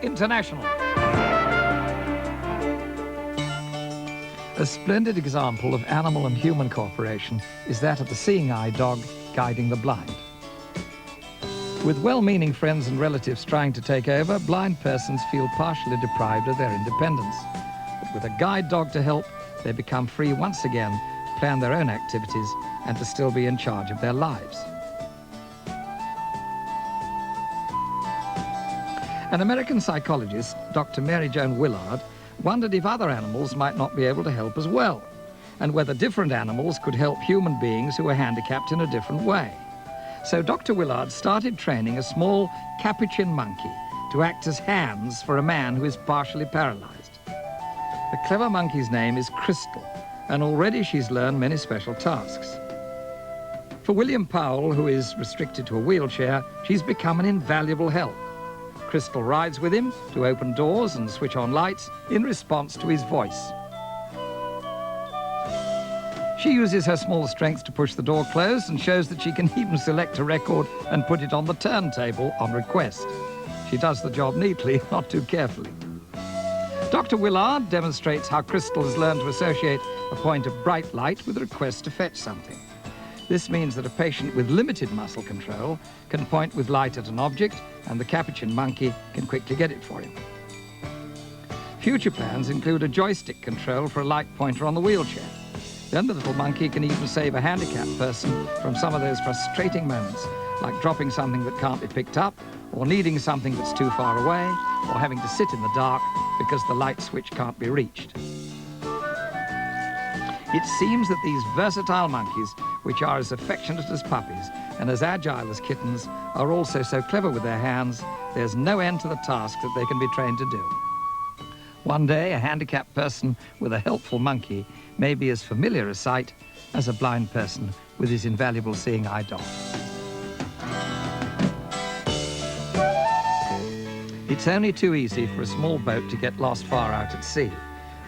International. A splendid example of animal and human cooperation is that of the seeing eye dog guiding the blind. With well-meaning friends and relatives trying to take over, blind persons feel partially deprived of their independence. But with a guide dog to help, they become free once again to plan their own activities and to still be in charge of their lives. An American psychologist, Dr. Mary Joan Willard, wondered if other animals might not be able to help as well, and whether different animals could help human beings who are handicapped in a different way. So Dr. Willard started training a small capuchin monkey to act as hands for a man who is partially paralyzed. The clever monkey's name is Crystal, and already she's learned many special tasks. For William Powell, who is restricted to a wheelchair, she's become an invaluable help. Crystal rides with him to open doors and switch on lights in response to his voice. She uses her small strength to push the door closed and shows that she can even select a record and put it on the turntable on request. She does the job neatly, not too carefully. Dr. Willard demonstrates how Crystal has learned to associate a point of bright light with a request to fetch something. This means that a patient with limited muscle control can point with light at an object, and the capuchin monkey can quickly get it for him. Future plans include a joystick control for a light pointer on the wheelchair. Then the little monkey can even save a handicapped person from some of those frustrating moments, like dropping something that can't be picked up, or needing something that's too far away, or having to sit in the dark because the light switch can't be reached. It seems that these versatile monkeys, which are as affectionate as puppies and as agile as kittens, are also so clever with their hands, there's no end to the task that they can be trained to do. One day, a handicapped person with a helpful monkey may be as familiar a sight as a blind person with his invaluable seeing eye dog. It's only too easy for a small boat to get lost far out at sea.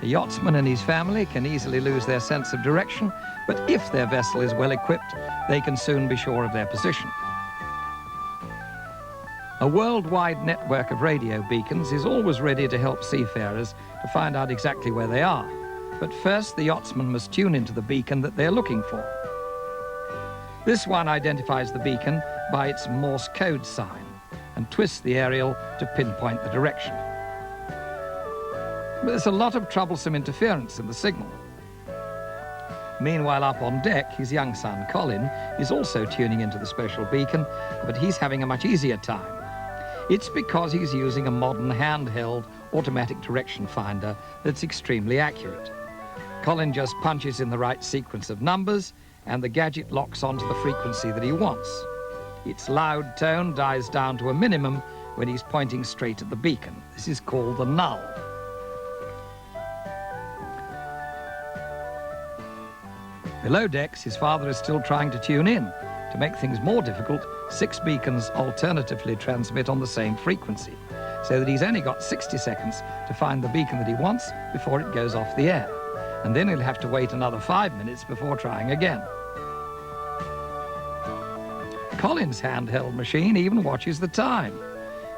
A yachtsman and his family can easily lose their sense of direction, but if their vessel is well equipped, they can soon be sure of their position. A worldwide network of radio beacons is always ready to help seafarers to find out exactly where they are. But first, the yachtsman must tune into the beacon that they're looking for. This one identifies the beacon by its Morse code sign and twists the aerial to pinpoint the direction. But there's a lot of troublesome interference in the signal. Meanwhile, up on deck, his young son, Colin, is also tuning into the special beacon, but he's having a much easier time. It's because he's using a modern handheld automatic direction finder that's extremely accurate. Colin just punches in the right sequence of numbers, and the gadget locks onto the frequency that he wants. Its loud tone dies down to a minimum when he's pointing straight at the beacon. This is called the null. Below decks, his father is still trying to tune in. To make things more difficult, 6 beacons alternatively transmit on the same frequency, so that he's only got 60 seconds to find the beacon that he wants before it goes off the air. And then he'll have to wait another 5 minutes before trying again. Colin's handheld machine even watches the time.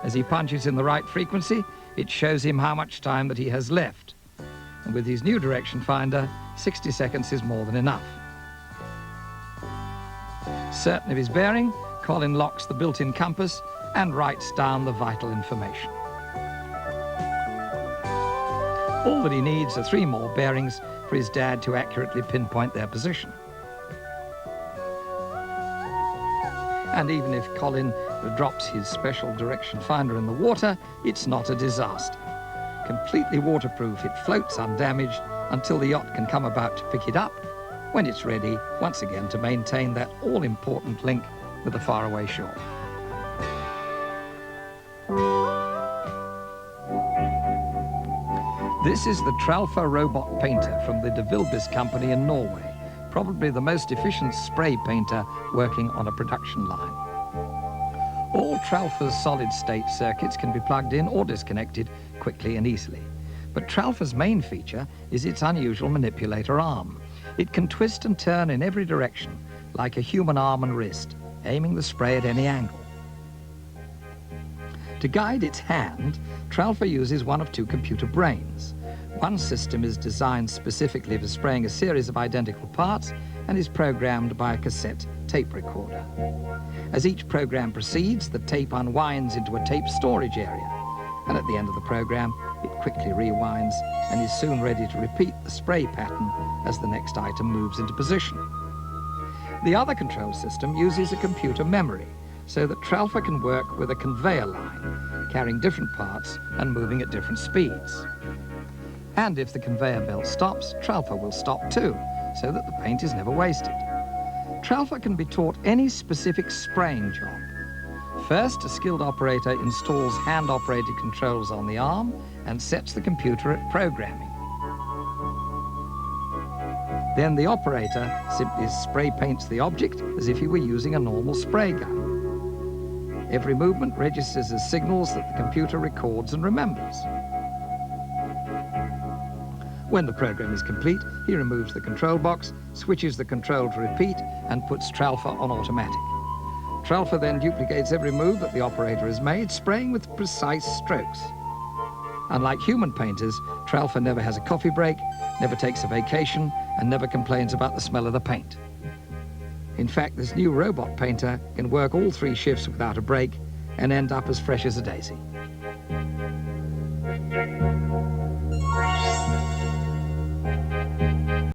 As he punches in the right frequency, it shows him how much time that he has left. And with his new direction finder, 60 seconds is more than enough. Certain of his bearing, Colin locks the built-in compass and writes down the vital information. All that he needs are 3 more bearings for his dad to accurately pinpoint their position. And even if Colin drops his special direction finder in the water, it's not a disaster. Completely waterproof, it floats undamaged until the yacht can come about to pick it up, when it's ready, once again, to maintain that all-important link with the faraway shore. This is the Tralfa robot painter from the De Vilbiss company in Norway, probably the most efficient spray painter working on a production line. All Tralfa's solid-state circuits can be plugged in or disconnected quickly and easily. But Tralfa's main feature is its unusual manipulator arm. It can twist and turn in every direction, like a human arm and wrist, aiming the spray at any angle. To guide its hand, Tralfa uses one of two computer brains. One system is designed specifically for spraying a series of identical parts and is programmed by a cassette tape recorder. As each program proceeds, the tape unwinds into a tape storage area, and at the end of the program, it quickly rewinds and is soon ready to repeat the spray pattern as the next item moves into position. The other control system uses a computer memory, so that Tralfa can work with a conveyor line, carrying different parts and moving at different speeds. And if the conveyor belt stops, Tralfa will stop too, so that the paint is never wasted. Tralfa can be taught any specific spraying job. First, a skilled operator installs hand-operated controls on the arm and sets the computer at programming. Then the operator simply spray paints the object as if he were using a normal spray gun. Every movement registers as signals that the computer records and remembers. When the program is complete, he removes the control box, switches the control to repeat, and puts Tralfa on automatic. Tralfa then duplicates every move that the operator has made, spraying with precise strokes. Unlike human painters, Tralfa never has a coffee break, never takes a vacation, and never complains about the smell of the paint. In fact, this new robot painter can work all 3 shifts without a break and end up as fresh as a daisy.